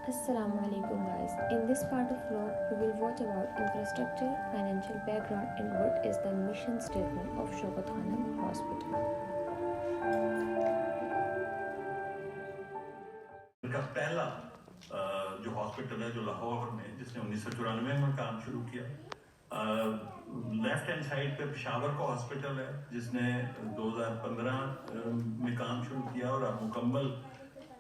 Assalamu alaikum guys. In this part of vlog, we will watch about infrastructure, financial background and what is the mission statement of Shaukat Khanum Hospital. का पहला जो hospital है जो लाहौर में जिसने 1994 में काम शुरू किया, लेफ्ट हैंड साइड पे पेशावर का हॉस्पिटल है जिसने 2015 में काम शुरू किया और अब मुकम्मल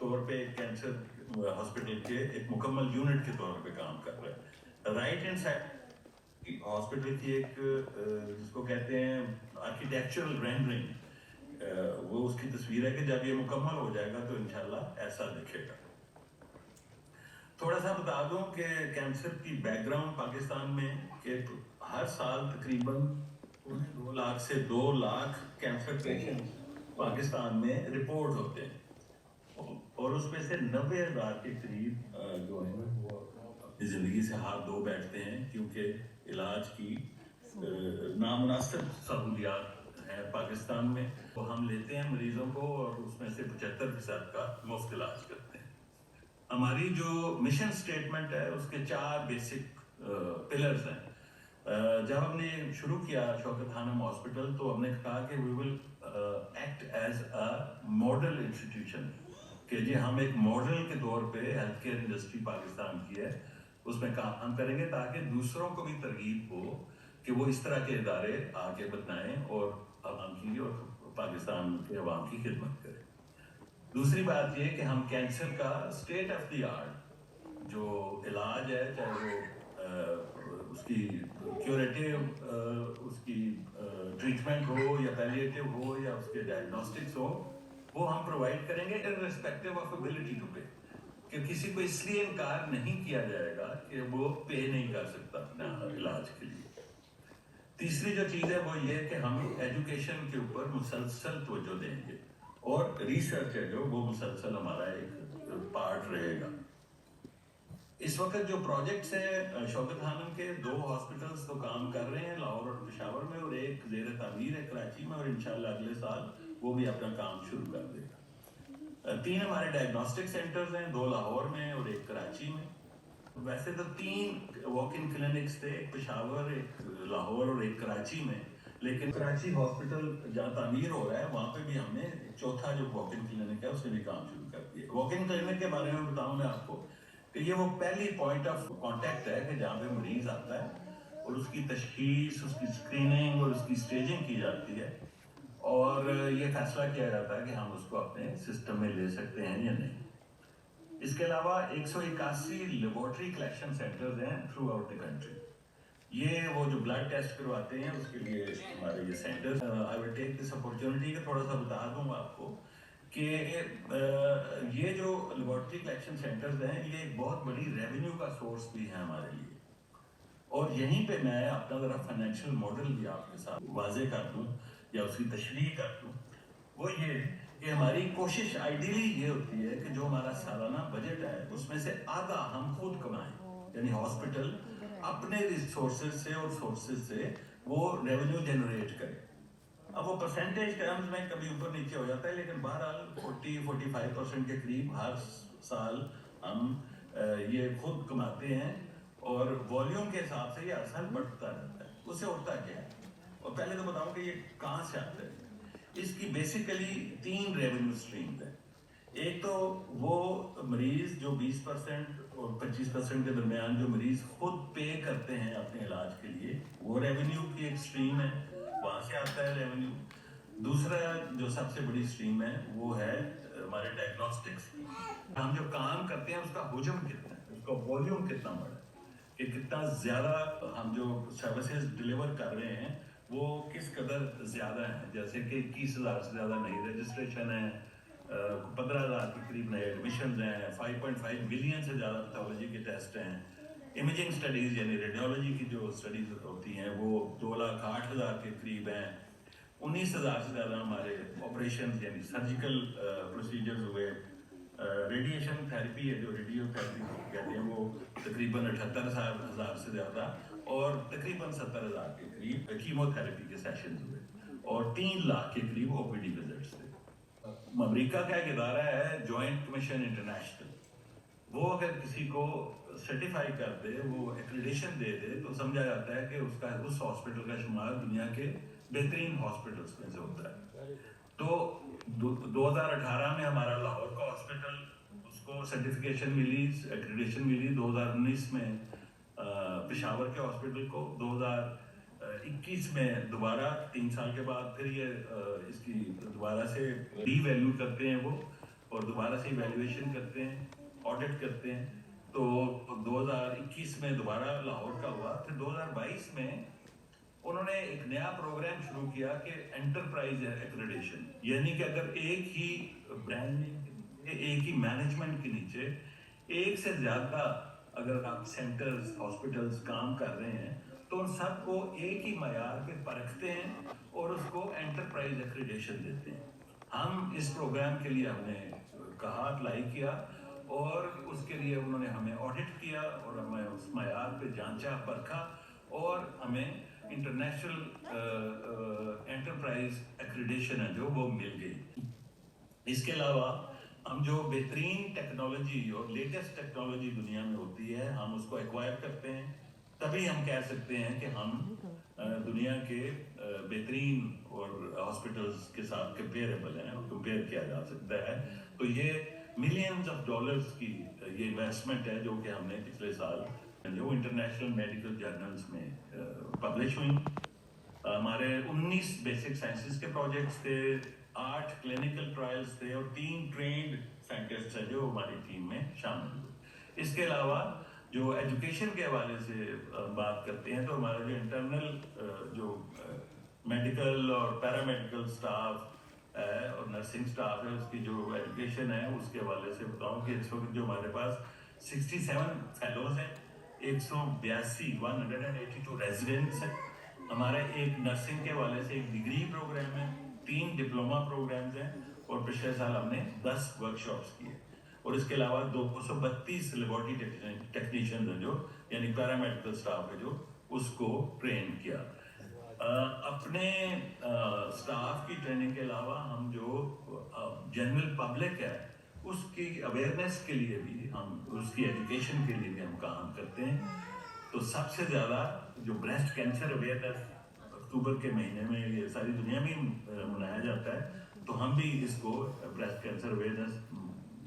तौर पे कैंसर हॉस्पिटल के एक मुकम्मल यूनिट के तौर पे काम कर रहा है। राइट हैंड साइड हॉस्पिटल की एक जिसको कहते हैं आर्किटेक्चरल रेंडरिंग, वो उसकी तस्वीर है कि जब ये मुकम्मल हो जाएगा तो इंशाल्लाह ऐसा दिखेगा। थोड़ा सा बता दूं कि कैंसर की बैकग्राउंड पाकिस्तान में कि हर साल तकरीबन 2 लाख से 2 लाख कैंसर पेशेंट पाकिस्तान में रिपोर्ट होते हैं और उसमें से 90,000 के करीब जो है वो अपनी जिंदगी से हाथ धो बैठते हैं क्योंकि इलाज की नामुनासिब सहूलियात है पाकिस्तान में। तो हम लेते हैं मरीजों को और उसमें से 75% का मुफ्त इलाज करते हैं। हमारी जो मिशन स्टेटमेंट है उसके 4 बेसिक पिलर्स हैं। जब हमने शुरू किया शौकत खानम हॉस्पिटल तो हमने कहा कि we will act as a model institution, कि जी हम एक मॉडल के तौर पे हेल्थ केयर इंडस्ट्री पाकिस्तान की है उसमें काम करेंगे ताकि दूसरों को भी तरगीब हो कि वो इस तरह के इदारे आगे बनाएं और आवाम की और पाकिस्तान के अवाम की खिदमत करें। दूसरी बात ये कि हम कैंसर का स्टेट ऑफ द आर्ट जो इलाज है, चाहे वो उसकी क्यूरेटिव उसकी ट्रीटमेंट हो या पैलिएटिव हो या उसके डायग्नोस्टिक्स हो, वो हम प्रोवाइड करेंगे इररिस्पेक्टिव ऑफ एबिलिटी टू पे, कि किसी को इसलिए इनकार नहीं किया जाएगा कि वो पे नहीं कर सकता अपना इलाज के लिए। तीसरी जो चीज़ है वो ये कि हम एजुकेशन के ऊपर मुसलसल तवज्जो देंगे और रिसर्च है जो वो मुसलसल हमारा एक पार्ट रहेगा। इस वक्त जो प्रोजेक्ट्स हैं शौकत खानम के 2 हॉस्पिटल्स तो काम कर रहे हैं, लाहौर और पेशावर में, और एक ज़ेर तामीर है कराची में, और इंशाल्लाह अगले साल वो भी अपना काम शुरू कर देगा। 3 हमारे डायग्नोस्टिक सेंटर्स हैं, 2 लाहौर में और 1 कराची में। वैसे तो 3 वॉक इन क्लिनिक्स थे, एक पेशावर, एक लाहौर और एक कराची में, लेकिन कराची हॉस्पिटल जहाँ तामीर हो रहा है वहाँ पे भी हमने चौथा जो वॉक इन क्लिनिक है उसमें भी काम शुरू कर दिया। वॉक इन क्लिनिक के बारे में बताऊँ मैं आपको कि ये वो पहली पॉइंट ऑफ कांटेक्ट है कि जहाँ पे मरीज आता है और उसकी तशखीस, उसकी स्क्रीनिंग और उसकी स्टेजिंग की जाती है और ये फैसला किया जाता है कि हम उसको अपने सिस्टम में ले सकते हैं या नहीं। इसके अलावा 181 लेबोरेटरी कलेक्शन सेंटर्स हैं थ्रू आउट द कंट्री। ये वो जो ब्लड टेस्ट करवाते हैं उसके लिए हमारे ये centres. I will take this opportunity कि थोड़ा सा बता दूंगा आपको कि ये जो लेबोरेटरी कलेक्शन सेंटर्स हैं ये एक बहुत बड़ी रेवेन्यू का सोर्स भी है हमारे लिए, और यहीं पे मैं अपना ज़रा फाइनेंशियल मॉडल भी आपके साथ वाजे कर दूँ या उसकी तशरीह कर दूँ। वो ये कि हमारी कोशिश आइडियली ये होती है कि जो हमारा सालाना बजट है उसमें से आधा हम खुद कमाएं, यानी हॉस्पिटल अपने रिसोर्सेज से और सोर्सेज से वो रेवेन्यू जनरेट करे। अब वो परसेंटेज टर्म्स में कभी ऊपर नीचे हो जाता है, लेकिन बहरहाल 40-45% के करीब हर साल हम ये खुद कमाते हैं और वॉल्यूम के हिसाब से ये अरसा बढ़ता रहता है। उससे होता क्या है, और पहले तो बताऊं कि ये कहाँ से आता है। इसकी बेसिकली 3 रेवेन्यू स्ट्रीम्स हैं। एक तो वो मरीज जो 20% और 25% के दरमियान जो मरीज खुद पे करते हैं अपने इलाज के लिए, वो रेवेन्यू की एक स्ट्रीम है, वहाँ से आता है रेवेन्यू। दूसरा जो सबसे बड़ी स्ट्रीम है वो है हमारे डायग्नोस्टिक्स। हम जो काम करते हैं उसका हुजम कितना है, उसका वॉल्यूम कितना बड़ा है, कि कितना ज़्यादा हम जो सर्विसेज डिलीवर कर रहे हैं वो किस कदर ज़्यादा है। जैसे कि 21,000 से ज़्यादा नई रजिस्ट्रेशन है, 15,000 के करीब नए एडमिशन हैं, 5.5 मिलियन से ज़्यादा पैथोलॉजी के टेस्ट हैं, इमेजिंग स्टडीज़ यानी रेडियोलॉजी की जो स्टडीज़ होती हैं वो 2,08,000 के करीब हैं, 19,000 से ज़्यादा हमारे ऑपरेशन यानी सर्जिकल प्रोसीजर्स हुए, रेडिएशन थेरेपी है जो रेडियोथेरेपी कहते हैं वो तकरीबन 78,000 से ज़्यादा, और तकरीबन 70,000 के करीब कीमोथेरेपी के सेशन हुए, और 3 लाख के करीब ओपीडी विजिट्स थे। अमेरिका का एक इदारा है जॉइंट कमीशन इंटरनेशनल, वो अगर किसी को सर्टिफाई कर दे, वो एक्रेडिशन दे दे, तो समझा जाता है कि उसका उस हॉस्पिटल का शुमार दुनिया के बेहतरीन हॉस्पिटल्स में से होता है। तो 2018 में हमारा लाहौर का हॉस्पिटल, उसको सर्टिफिकेशन मिली, एक्रेडिशन मिली। 2019 में पेशावर के हॉस्पिटल को, 2021 में दोबारा 3 साल के बाद फिर ये इसकी दोबारा से रीवैल्यू करते हैं वो, और दोबारा से इवैल्यूएशन करते हैं, ऑडिट करते हैं। तो 2021 में दोबारा लाहौर का हुआ। फिर 2022 में उन्होंने एक नया प्रोग्राम शुरू किया कि एंटरप्राइज एक्रेडिशन, यानी कि अगर एक ही ब्रांड, एक ही मैनेजमेंट के नीचे एक से ज़्यादा अगर आप सेंटर्स, हॉस्पिटल्स काम कर रहे हैं, तो उन सबको एक ही मयार पे परखते हैं और उसको एंटरप्राइज एक्रेडिशन देते हैं। हम इस प्रोग्राम के लिए हमने कहा, अप्लाई किया, और उसके लिए उन्होंने हमें ऑडिट किया और हमें उस मयार पे जांचा, परखा, और हमें इंटरनेशनल एंटरप्राइज एक्रेडिशन है जो वो मिल गई। इसके अलावा हम जो बेहतरीन टेक्नोलॉजी और लेटेस्ट टेक्नोलॉजी दुनिया में होती है, हम उसको एक्वायर करते हैं, तभी हम कह सकते हैं कि हम दुनिया के बेहतरीन और हॉस्पिटल्स के साथ कंपेरेबल हैं, कंपेयर किया जा सकता है। तो ये मिलियंस ऑफ डॉलर्स की ये इन्वेस्टमेंट है जो कि हमने पिछले साल जो इंटरनेशनल मेडिकल जर्नल्स में पब्लिश हुई। हमारे 19 बेसिक साइंसेस के प्रोजेक्ट्स थे, 8 क्लिनिकल ट्रायल्स थे, और 3 ट्रेंड साइंटिस्ट हैं जो हमारी टीम में शामिल हुए। इसके अलावा जो एजुकेशन के हवाले से बात करते हैं, तो हमारा जो इंटरनल जो मेडिकल और पैरामेडिकल स्टाफ है और नर्सिंग स्टाफ है, उसकी जो एजुकेशन है, उसके हवाले से बताऊं कि इस वक्त जो हमारे पास 67 फेलोज हैं, 182 रेजिडेंट्स हैं। हमारे एक नर्सिंग के हवाले से एक डिग्री प्रोग्राम है, 3 डिप्लोमा प्रोग्राम्स हैं, और पिछले साल हमने 10 वर्कशॉप्स किए। और इसके अलावा 232 लेबोरेटरी टेक्नीशियंस हैं जो, यानी पैरामेडिकल स्टाफ है जो, उसको ट्रेन किया। अपने स्टाफ की ट्रेनिंग के अलावा हम जो जनरल पब्लिक है उसकी अवेयरनेस के लिए भी हम, उसकी एजुकेशन के लिए भी हम काम करते हैं। तो सबसे ज़्यादा जो ब्रेस्ट कैंसर अवेयरनेस अक्टूबर के महीने में ये सारी दुनिया में मनाया जाता है, तो हम भी इसको ब्रेस्ट कैंसर अवेयरनेस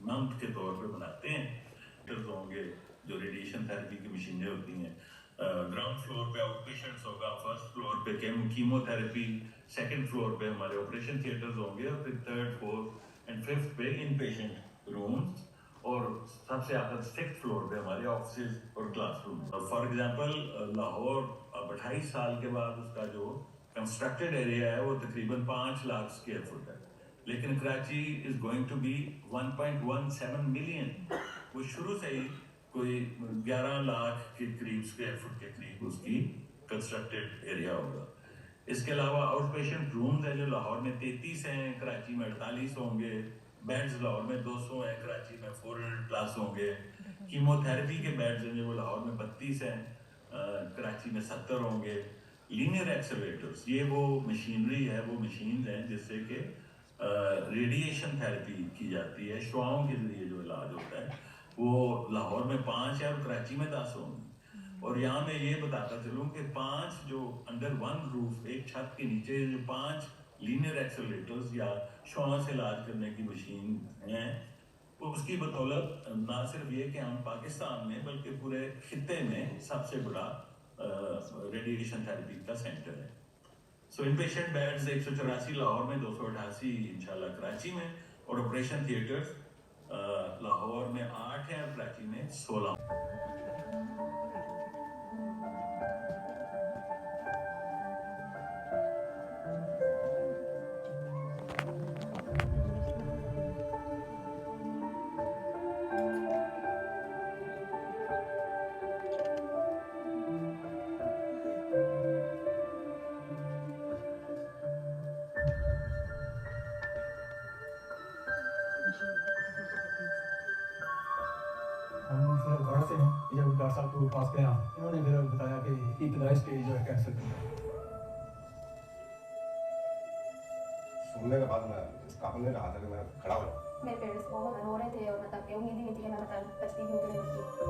मंथ के तौर पे मनाते हैं। डॉक्टर्स होंगे, जो रेडिएशन थेरेपी की मशीनें होती हैं, ग्राउंड फ्लोर पे आउट पेशेंट्स होगा, फर्स्ट फ्लोर पे कीमोथेरेपी, सेकंड फ्लोर पे हमारे ऑपरेशन थिएटर्स होंगे, और फिर 3rd, 4th एंड 5th पे इन पेशेंट रूम्स, और सबसे आखिर 6th फ्लोर पे हमारे ऑफिस और क्लासरूम। फॉर एग्जांपल लाहौर अब 28 साल के बाद उसका जो कंस्ट्रक्टेड एरिया है वो तकरीबन 5 लाख स्क्वायर फुट है, लेकिन Karachi is going to be 1.17 million. वो शुरू से ही कोई 11 लाख के करीब स्क्वायर फुट के करीब उसकी कंस्ट्रक्टेड एरिया होगा। इसके अलावा आउट पेशेंट रूम्स हैं जो लाहौर में 33 हैं, कराची में 48 होंगे। बेड्स लाहौर में 200 हैं, कराची में 400+ होंगे। कीमोथेरेपी के बेड्स हैं जो लाहौर में 32 हैं, कराची में 70 होंगे। लीनियर एक्सेलरेटर्स, ये वो मशीनरी है, वो मशीन हैं जिससे कि रेडिएशन थेरेपी की जाती है, शुआओं के जरिए जो इलाज होता है, वो लाहौर में 5 है और कराची में 10 होंगे। और यहाँ मैं ये बताता चलूँ कि 5 जो अंडर वन रूफ, एक छत के नीचे जो 5 लीनियर एक्सेलरेटर्स या शुआओं से इलाज करने की मशीन हैं, उसकी बदौलत ना सिर्फ ये कि हम पाकिस्तान में बल्कि पूरे खित्ते में सबसे बड़ा रेडिएशन थेरेपी का सेंटर है। सो इनपेशेंट बेड्स 184 लाहौर में, 288 इंशाल्लाह कराची में, और ऑपरेशन थिएटर्स लाहौर में 8 हैं और कराची में 16। हम फिर घर से हैं, जब डॉक्टर साहब के पास गया, उन्होंने फिर बताया कि इब्तदाई स्टेज जो है कैंसर की। सुनने के बाद मैं काफी ने कहा था कि मैं खड़ा हूँ. मेरे पेरेंट्स बहुत रो रहे थे और मतलब ये उम्मीद ही नहीं थी कि मैं मतलब बचती भी हूँ कि नहीं बचती.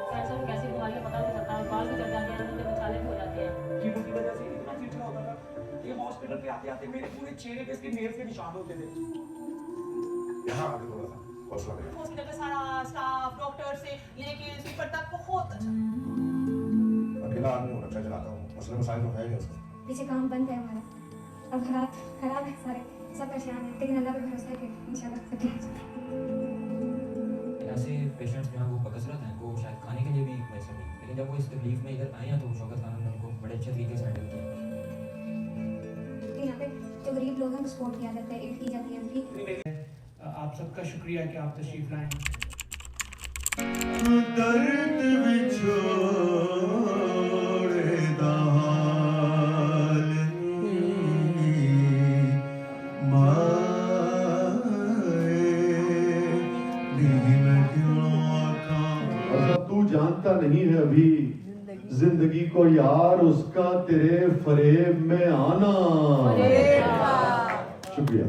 कैंसर में कैसी बीमारियां पता नहीं चलता, बाल भी चढ़ जाते हैं, मुझे छाले भी हो जाते हैं. कीमो की वजह से इतना चिड़चिड़ा होता था. ये हॉस्पिटल पे आते आते मेरे पूरे चेहरे पे इसके नेल्स के निशान होते थे. यहाँ आके थोड़ा सा हौसला मिला. हॉस्पिटल का सारा स्टाफ, डॉक्टर से लेके स्वीपर तक बहुत अच्छा. अकेला आदमी हूँ, रिक्शा चलाता हूँ, मसले मसाइल तो है ही नहीं उसको. पीछे काम बंद है हमारा, अब हालात खराब है सारे, सब परेशान हैं, लेकिन अल्लाह पे भरोसा है कि इंशाल्लाह सब ठीक हो जाएगा. ऐसे पेशेंट्स में वो बकसरत हैं, वो शायद खाने के लिए भी मैसर नहीं, लेकिन जब वो इस तकलीफ में इधर आए हैं तो शौकत खान ने उनको बड़े अच्छे तरीके से हैंडल किया. यहाँ पे जो गरीब लोग हैं उनको सपोर्ट किया जाता है, एड की जाती है उनकी. आप सबका शुक्रिया कि आप तशरीफ लाए. दर्द विछोड़े दाल माए दीन क्यों आका. तू जानता नहीं है अभी जिंदगी को यार उसका तेरे फरेब में आना. शुक्रिया.